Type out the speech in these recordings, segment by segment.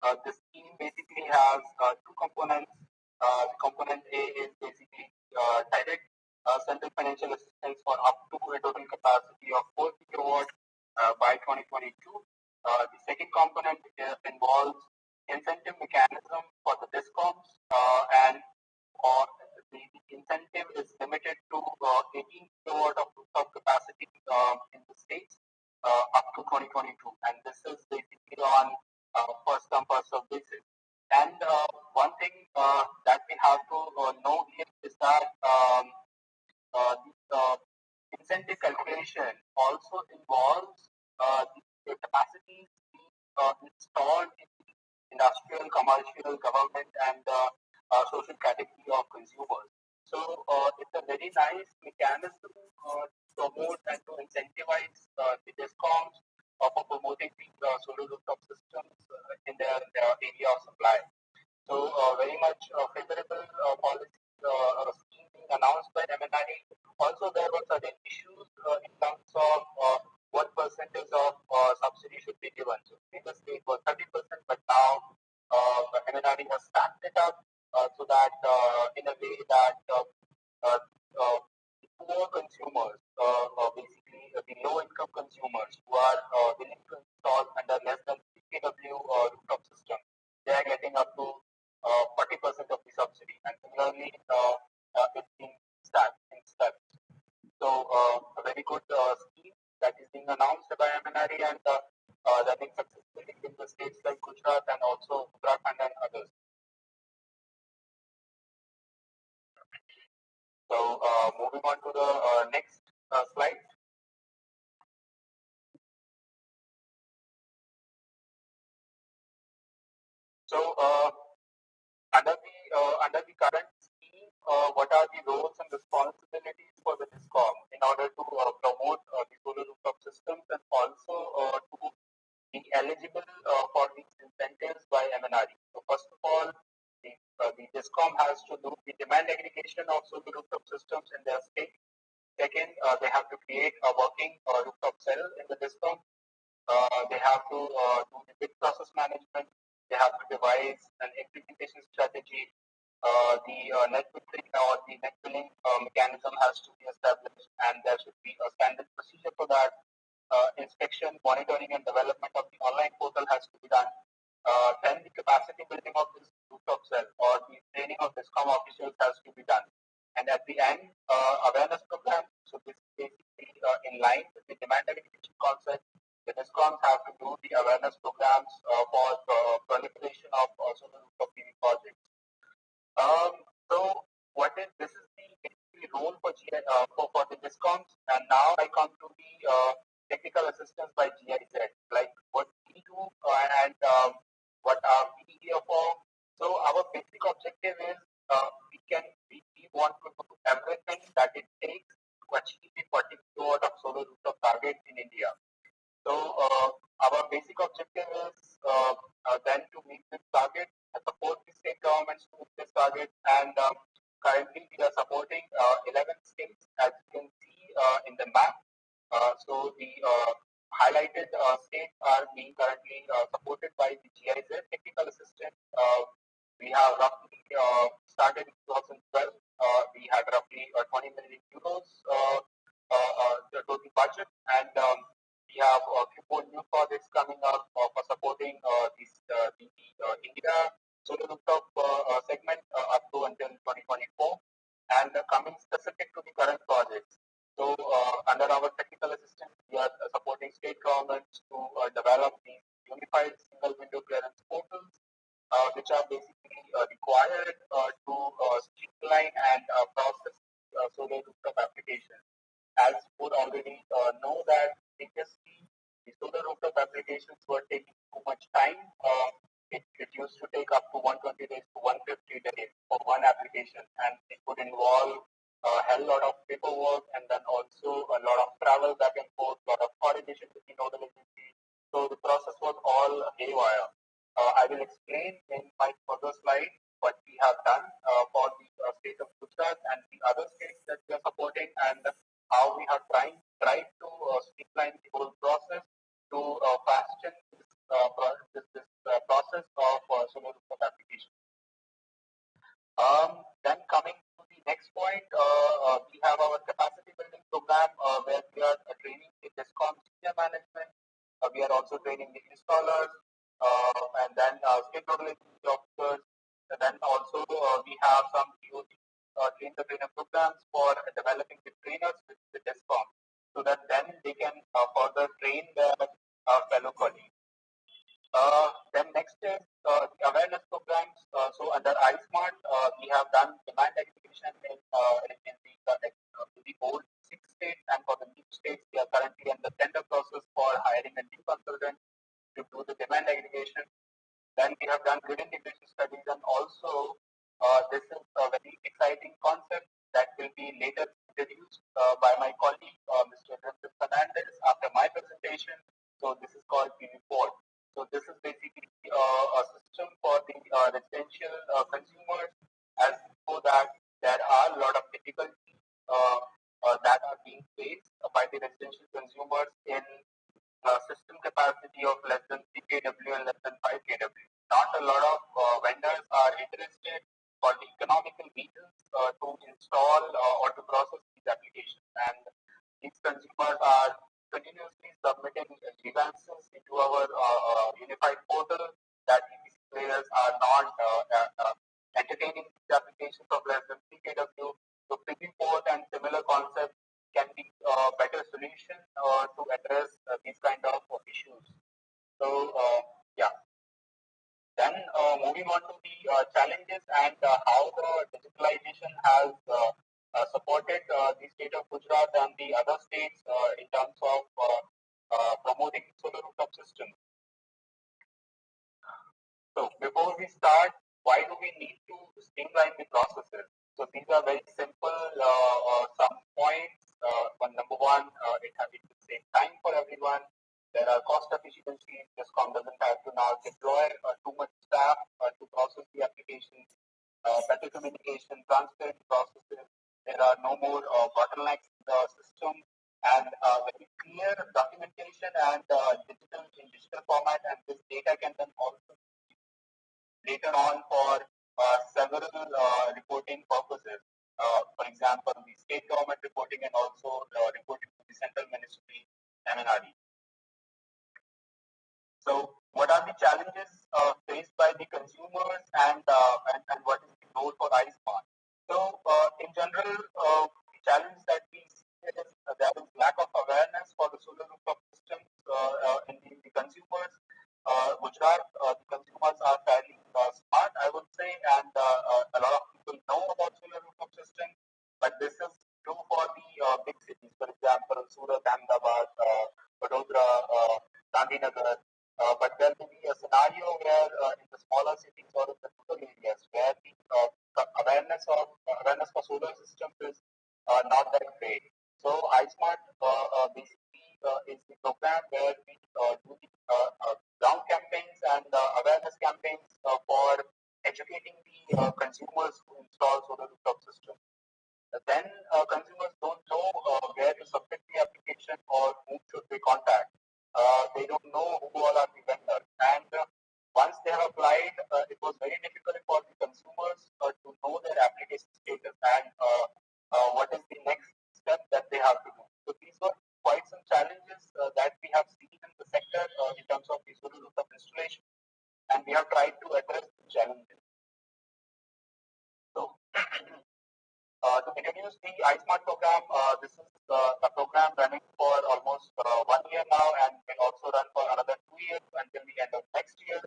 The scheme basically has two components. Component A is basically direct central financial assistance for up to a total capacity of 4 gigawatt by 2022. The second component involves incentive mechanism for the discoms, and the incentive is limited to 18 gigawatt of rooftop capacity in the states up to 2022, and this is basically on first come first serve basis. And one thing that we have to know here is that the incentive calculation also involves the capacities being installed in the industrial, commercial, government, and social category of consumers. So it's a very nice mechanism to promote and to incentivize the discoms for promoting the solar rooftop systems in their area of supply. So very much favorable policy scheme being announced by MNRE. Also, there were certain issues in terms of what percentage of subsidy should be given. So previously it was 30%, but now MNRE has stacked it up so that in a way that the poor consumers, basically the low-income consumers who are willing to install under less than 3 kW rooftop system, they are getting up to 40% of the subsidy, and similarly, it's being stacked in steps. So, a very good scheme that is being announced by MNRE and running successfully in the states like Gujarat and also Uttarakhand and others. So, moving on to the next slide. So, under the current scheme, what are the roles and responsibilities for the DISCOM in order to promote the solar rooftop systems and also to be eligible for these incentives by MNRE? So, first of all, the DISCOM has to do the demand aggregation of solar rooftop systems in their state. Second, they have to create a working rooftop cell in the DISCOM. They have to do the bid process management. They have to devise an implementation strategy. The net metering or the net billing mechanism has to be established, and there should be a standard procedure for that. Inspection, monitoring, and development of the online portal has to be done. Then the capacity building of this rooftop cell or the training of DISCOM officials has to be done. And at the end, awareness program. So this is basically in line with the demand aggregation concept. The DISCOMs have to do the awareness programs for proliferation of solar rooftop PV projects. So what is this is the role for for the DISCOMs, and now I come to the technical assistance by GIZ, like what we do and what are we here for. So our basic objective is we want to do everything that it takes to achieve the 40 gigawatt of solar rooftop target in India. So our basic objective is then to meet this target, support the state governments to meet this target, and currently we are supporting 11 states, as you can see in the map. So the highlighted states are being currently supported by the GIZ technical assistance. We have roughly started in 2012. We had roughly 20 million euros the total budget, and we have a few more new projects coming up for supporting the India solar rooftop segment up to until 2024. And coming specific to the current projects, so under our technical assistance, we are supporting state governments to develop these unified single window clearance portals, which are basically required to streamline and process solar rooftop applications. As you would already know that previously the solar rooftop applications were taking too much time. It used to take up to 120 days to 150 days for one application, and it would involve a hell lot of paperwork and then also a lot of travel back and forth, a lot of coordination with the nodal agency. So the process was all haywire. I will explain in my further slide what we have done for the state of Gujarat and the other states that we are supporting, and how we have tried to streamline the whole process to fasten this process of solar rooftop application. Then coming to the next point, we have our capacity building program where we are training the DISCOM senior management. We are also training the installers and then state regulatory officers. And then also we have some TOT, train the trainer programs for developing the trainers with the DISCOM so that then they can further train their fellow colleagues. Then next is the awareness programs. So under iSmart, we have done demand aggregation in the old 6 states, and for the new states, we are currently in the tender process for hiring a new consultant to do the demand aggregation. Then we have done grid integration studies, and also this is a very exciting concept that will be later introduced by my colleague, Mr. Vincent Fernandez, after my presentation. So this is called PV4. So this is basically a system for the residential consumers, as so that there are a lot of difficulties that are being faced by the residential consumers in system capacity of less than 3 kW and less than 5 kW. Not a lot of vendors are interested for the economical reasons to install or to process these applications. And these consumers are continuously submitting grievances into our unified portal that EPC players are not entertaining these applications of less than 3 kW. So PV4 and similar concepts can be a better solution to address these kind of issues. So yeah. Then moving on to the challenges and how the digitalization has supported the state of Gujarat and the other states in terms of promoting solar rooftop systems. So before we start, why do we need to streamline the processes? So these are very simple some points. Number one, it will save time for everyone. There are cost efficiencies. DISCOM doesn't have to now deploy too much staff to process the applications. Better communication, transparent processes. There are no more bottlenecks in the system, and very clear documentation and digital format. And this data can then also later on for several reporting purposes. For example, the state government reporting and also reporting to the central ministry, MNRE. So, what are the challenges faced by the consumers, and what is the role for iSmart? So, in general, the challenge that we see is there is lack of awareness for the solar rooftop systems in the consumers. Gujarat, the consumers are fairly smart, I would say, and a lot of people know about solar rooftop systems. But this is true for the big cities, for example, Surat, Ahmedabad, Vadodara, Gandhinagar. But there will be a scenario where in the smaller cities or in the rural areas where the awareness for solar systems is not that great. So iSmart basically is the program where we do the ground campaigns and awareness campaigns for educating the consumers who install solar rooftop systems. Then consumers don't know where to submit the application or whom should they contact. They don't know who all are the vendors. And once they have applied, it was very difficult for the consumers to know their application status and what is the next step that they have to do. So these were quite some challenges that we have seen in the sector in terms of the solar rooftop installation, and we have tried to address the challenges. So to introduce the iSmart program, this is a program running for almost 1 year now and will also run for another 2 years until the end of next year.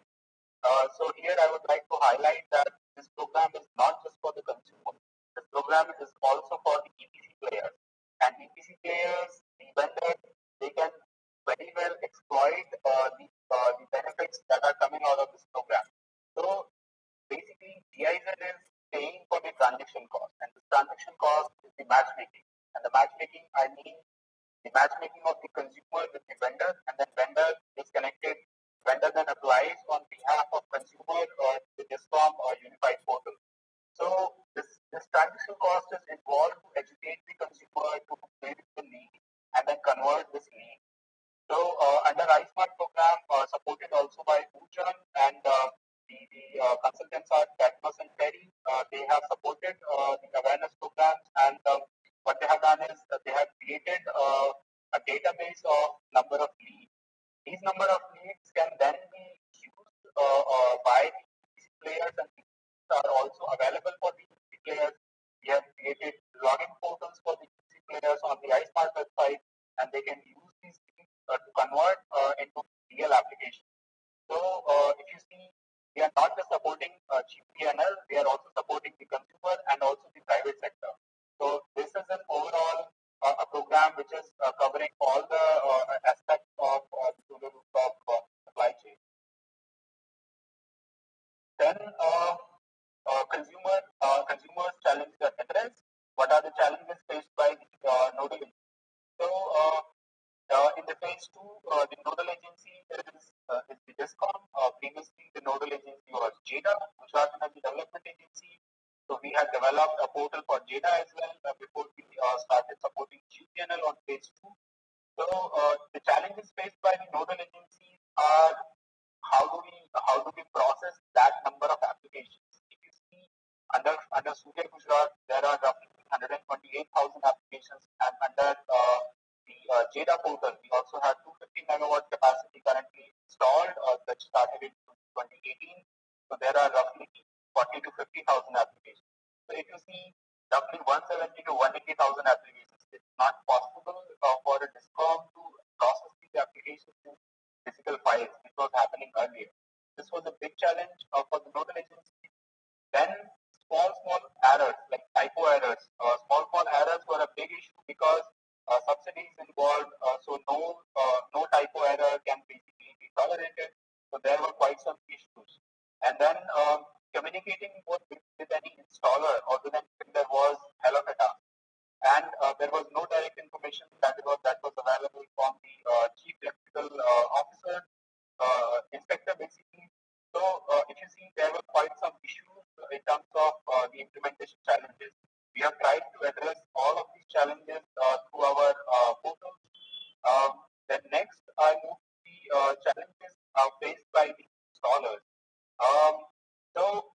So here I would like to highlight that this program is not just for the consumer. This program is also for the EPC players. And EPC players, the vendors, they can very well exploit the benefits that are coming out of this program. So basically, GIZ is paying for the transaction cost, and the transaction cost is the matchmaking. And the matchmaking, I mean the matchmaking of the consumer with the vendor, and then vendor is connected. Vendor then applies on behalf of consumer or the DISCOM or unified portal. So this transaction cost is involved to educate the consumer to build the lead and then convert this lead. So under iSmart program, supported also by Uchan and the consultants are Catmos and Terry. They have supported the awareness programs, and what they have done is they have created a database of number of leads. These number of leads can then be used by the players, and these are also available for the players. We have created login portals for the players on the iSmart website, and they can use these leads to convert into real applications. So if you see, we are not just supporting GPNL, we are also supporting the consumer and also the private sector. So this is an overall a program which is covering all the aspects of the solar rooftop supply chain. Then consumers challenges are addressed. What are the challenges faced by the nodal agency? So in the phase two, the nodal agency is the DISCOM. Previously, the nodal agency was JEDA, Gujarat Energy Development Agency. So we had developed a portal for JEDA as well before we started supporting GPNL on phase two. So the challenges faced by the nodal agencies are how do we process that number of applications? If you see under Surya Gujarat, there are roughly 128,000 applications, and under the JEDA portal, we also have 250 megawatt capacity currently installed, that started in 2018. So there are roughly 40 to 50,000 applications. So if you see roughly 170 to 180,000 applications, it's not possible for a DISCOM to process these applications in physical files, which was happening earlier. This was a big challenge for the nodal agency. Then small errors like typo errors, small errors were a big issue because subsidies involved. So no typo error can basically be tolerated. So there were quite some issues. And then communicating with any installer or with any vendor was hell of a task. And there was no direct information that was available from the chief electrical officer, inspector basically. So if you see, there were quite some issues in terms of the implementation challenges. We have tried to address all of these challenges through our portals. Then next, I move to the challenges faced by the installers. So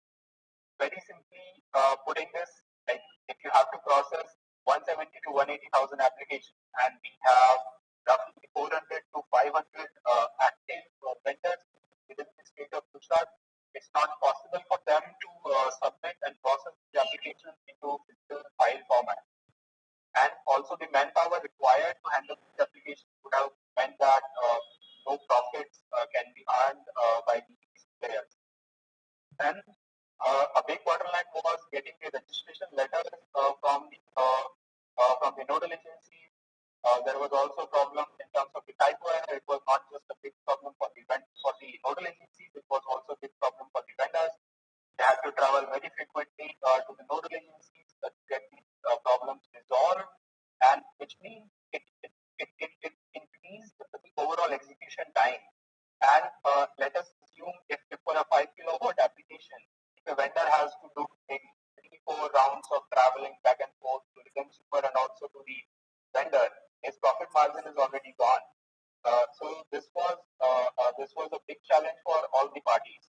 very simply putting this, like if you have to process 170 to 180,000 applications, and we have roughly 400 to 500 active vendors within the state of Gujarat, it's not possible for them to submit and process the applications into physical file format. And also the manpower required to handle these applications would have meant that no profits can be earned by these players. And a big bottleneck was getting the registration letters from the nodal agencies. There was also a problem in terms of the typo error. It was not just a big problem for the nodal agencies, it was also a big problem for the vendors. They had to travel very frequently to the nodal agencies to get these problems resolved, and which means it increased the overall execution time. And let us assume if for a 5 kilowatt application, if a vendor has to do maybe 3-4 rounds of traveling back and forth to the consumer and also to the vendor, his profit margin is already gone. So this was a big challenge for all the parties.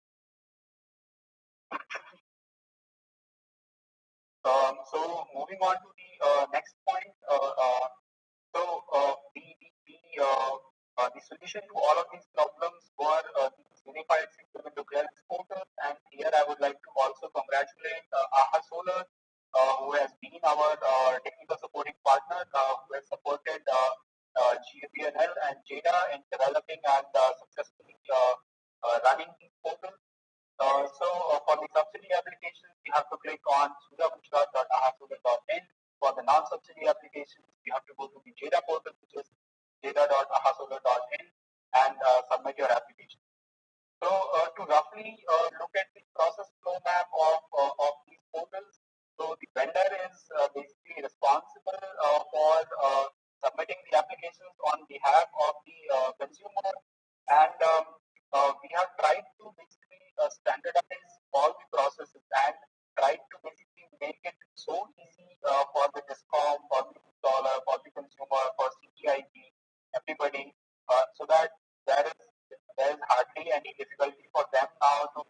So moving on to the next point. The solution to all of these problems were the unified single window clearance portal. And here I would like to also congratulate AHA Solar, who has been our technical supporting partner, who has supported GPNL and JEDA in developing and successfully running these portals. For the subsidy applications, you have to click on suryagujarat.ahasolar.in. For the non-subsidy applications, you have to go to the JEDA portal, which is jeda.ahasolar.in, and submit your application. So to roughly look at the process flow map of these portals, so the vendor is basically responsible for submitting the applications on behalf of the consumer, and we have tried to basically standardize all the processes and tried to basically make it so easy for the DISCOM, for the installer, for the consumer, for CTIG, everybody, so that there is hardly any difficulty for them now to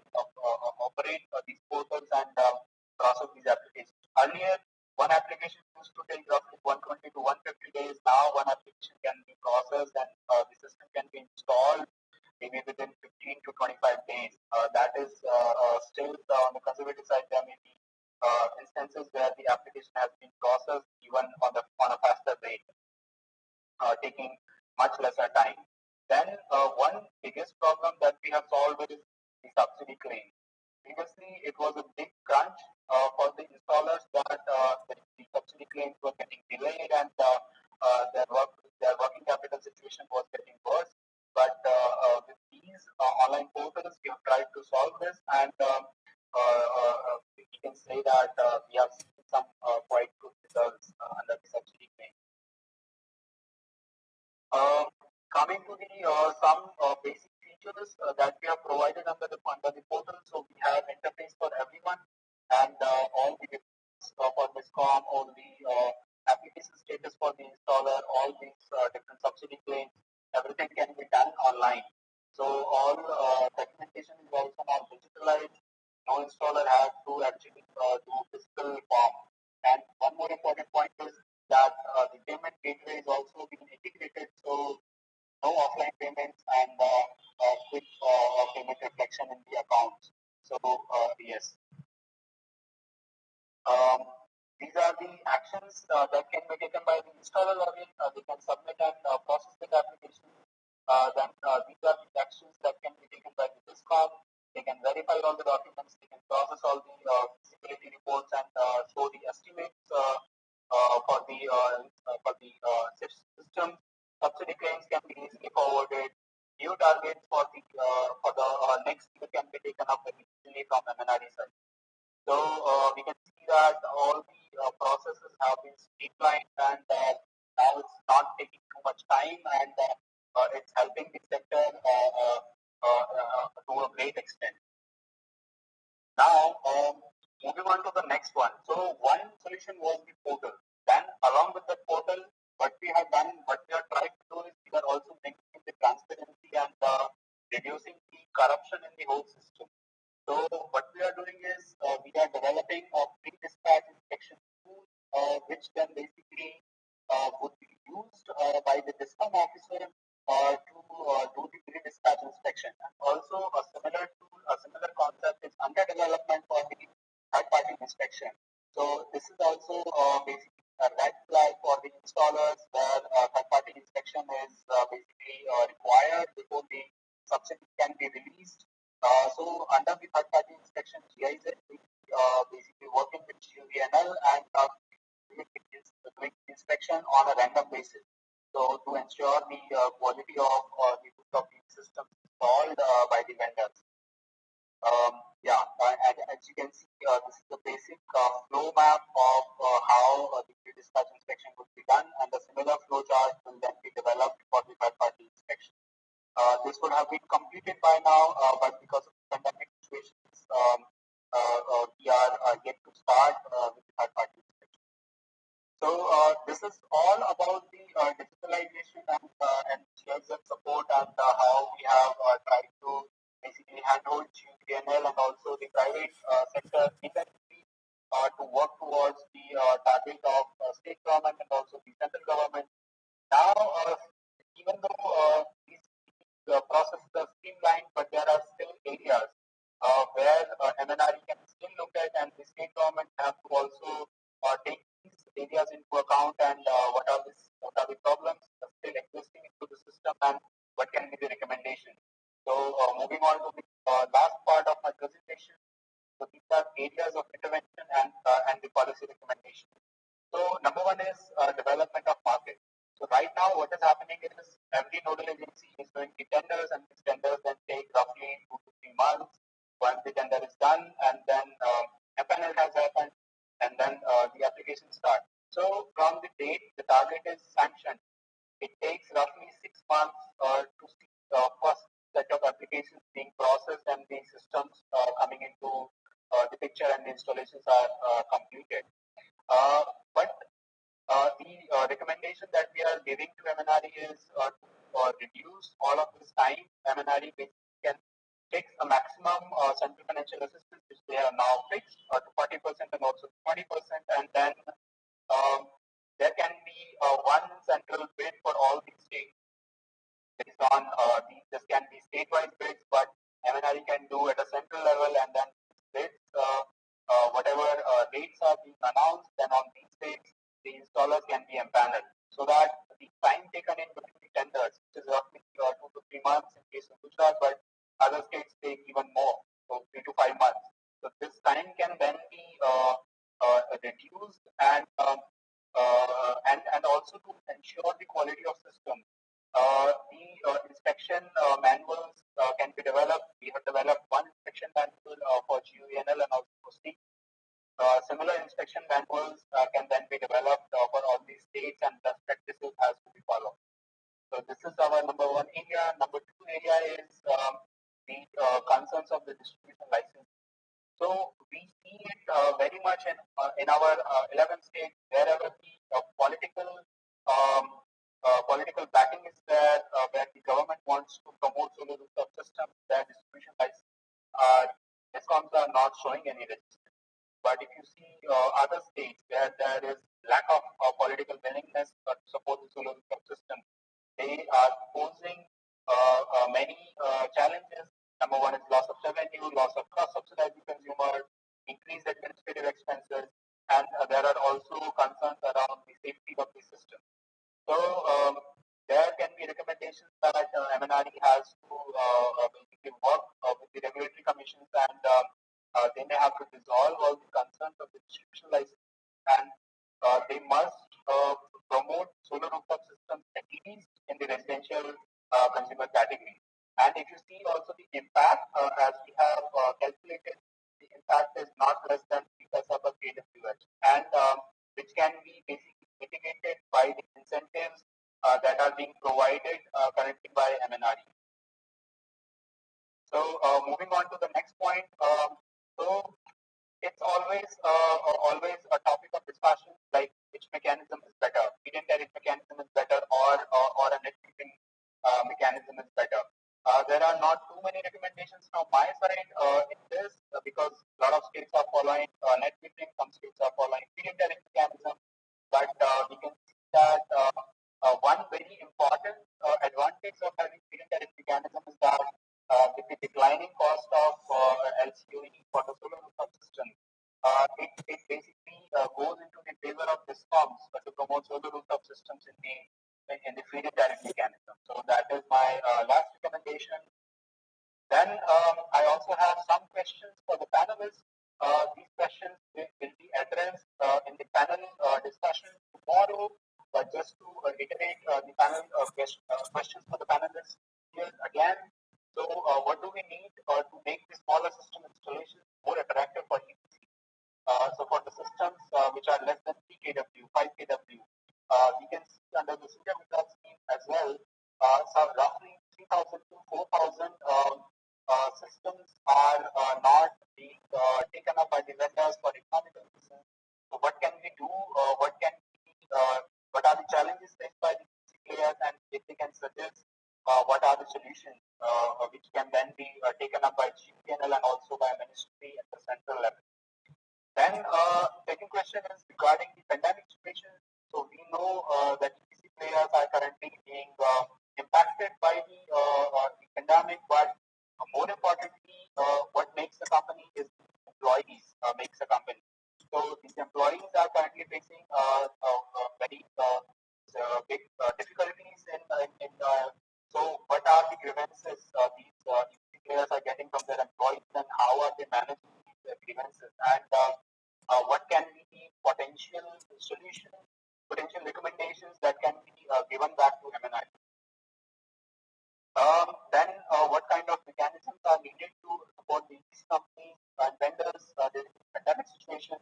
days. That is still on the conservative side. There may be instances where the application has been processed even on a faster rate, taking much lesser time. Then one biggest problem that we have solved is the subsidy claim. Previously, it was a big crunch for the installers that the subsidy claims were getting delayed and their working capital situation was getting worse. But with these online portals, we have tried to solve this, and we can say that we have seen some quite good results under the subsidy claim. Coming to the some basic features that we have provided under the portal. So we have interface for everyone, and all the for Discom, all the application status for the installer, all these different subsidy claims, everything can be done online. So all documentation is also now digitalized. No installer has to actually do physical form. And one more important point is that the payment gateway is also being integrated, so no offline payments and quick payment reflection in the accounts. So yes, um, these are the actions that can be taken by the installer login. They can submit and process the application. Then these are the actions that can be taken by the Discom. They can verify all the documents. They can process all the security reports and show the estimates for the system. Subsidy claims can be easily forwarded. New targets for the next year can be taken up very easily from MNRE side. So we can see that all the processes have been streamlined, and now it's not taking too much time, and it's helping the sector to a great extent. Now, moving on to the next one. So one solution was the portal. Then along with the portal, what we have done, what we are trying to do is we are also making the transparency and reducing the corruption in the whole system. So what we are doing is we are developing a pre-dispatch inspection tool, which can basically would be used by the discom officer to do the pre-dispatch inspection. And also a similar tool, a similar concept is under development for the third-party inspection. So this is also basically a red flag for the installers where third-party inspection is basically required before the subsidy can be released. So under the third-party inspection, GIZ will be basically working with GUVNL and doing inspection on a random basis. So to ensure the quality of the systems installed by the vendors. And as you can see, this is the basic flow map of how the pre-dispatch inspection would be done, and the similar flow chart will then be developed for the third-party inspection. This would have been completed by now, but because of the pandemic situations, we are yet to start with the third-party inspection. So this is all about the digitalization and GIZ support, and how we have tried to basically handhold GPNL and also the private sector industry to work towards the target of state government and also the central government. Now, even though these processes are streamlined, but there are still areas where MNRE can still look at, and the state government have to also take these areas into account, and what are the problems still existing into the system, and what can be the recommendation. So moving on to the last part of my presentation. So these are areas of intervention and the policy recommendation. So number one is development of market. So right now, what is happening is every nodal agency is doing the tenders, and these tenders then take roughly 2 to 3 months. Once the tender is done, and then FNL has happened, and then the application starts. So from the date the target is sanctioned, it takes roughly 6 months to see the first set of applications being processed and the systems coming into the picture, and the installations are completed. But the recommendation that we are giving to MNRE is to reduce all of this time. MNRE can take a maximum central financial assistance, which they are now fixed to 40% and also 20%, and then there can be one central bid for all these states. Based on this can be state-wise bids, but MNRE can can do at a central level, and then rates, whatever rates are being announced, then on these rates, the installers can be empaneled. So that the time taken in between the tenders, which is roughly 2 to 3 months in case of Gujarat, but other states take even more, so 3 to 5 months. So this time can then be reduced, and also to ensure the quality of system. The inspection manuals can be developed. We have developed one inspection manual for GUVNL and also for SEEK. Similar inspection manuals can then be developed for all these states, and best practices has to be followed. So this is our number one area. Number two area is the concerns of the distribution license. So we see it very much in our 11 states, wherever the political backing is there, where the government wants to promote solar rooftop systems, their distribution license, DISCOMs are not showing any resistance. But if you see other states where there is lack of political willingness to support the solar rooftop system, they are posing many challenges. Number one is loss of revenue, loss of cross-subsidizing consumer, increased administrative expenses, and there are also concerns around the safety of the system. So there can be recommendations that MNRE has to basically work with the regulatory commissions, and they may have to resolve all the concerns of the distribution license, and they must promote solar rooftop systems at least in the residential consumer category. And if you see also the impact, as we have calculated, the impact is not less than 3 paisa per kWh, and which can be basically mitigated by the incentives that are being provided currently by MNRE. So moving on to the next point. So it's always a topic of discussion, like which mechanism is better, feed-in tariff mechanism is better, or a net metering mechanism is better. There are not too many recommendations from my side in this because a lot of states are following net metering, some states are following feed-in tariff mechanism, but we can see that one very important advantage of having feed-in tariff mechanism is that with the declining cost of LCOE for the solar rooftop system, it basically goes into the favor of DISCOMs to promote solar rooftop systems in the feed-in tariff mechanism. So that is my last recommendation. Then I also have some questions for the panelists. These questions will be addressed in the panel discussion tomorrow. But just to reiterate the panel questions for the panelists here again. So what do we need to make the smaller system installations more attractive for EPC? So for the systems which are less than 3 kW, 5 kW, we can see under the Surya Vikram scheme as well, some roughly 3,000 to 4,000 systems are not being taken up by the vendors for economical reasons. So what can we do? What are the challenges faced by the players, and if they can suggest what are the solutions which can then be taken up by GPNL and also by ministry at the central level. Then second question is regarding the pandemic situation. So we know that EPC players are currently being impacted by the pandemic, but more importantly, what makes a company is employees makes a company. So these employees are currently facing very big difficulties in so what are the grievances these EPC players are getting from their employees, and how are they managing these grievances, and what can be the potential solutions, potential recommendations that can be given back to MNRE. Then what kind of mechanisms are needed to support these companies and vendors in the pandemic situation.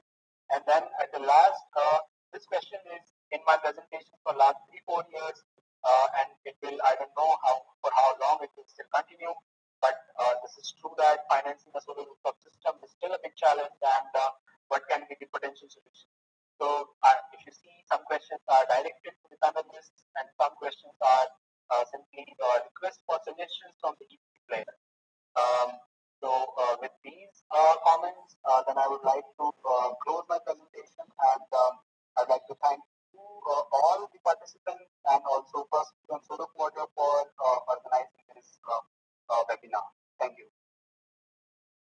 And then at the last, this question is in my presentation for last 3-4 years, and it will, I don't know for how long it will still continue, but this is true that financing a solar rooftop system is still a big challenge, and what can be the potential solution. So if you see, some questions are directed to the panelists, and some questions are simply request for suggestions from the EPC player. So with these comments, then I would like to close my presentation, and I'd like to thank you, all the participants, and also first on Solar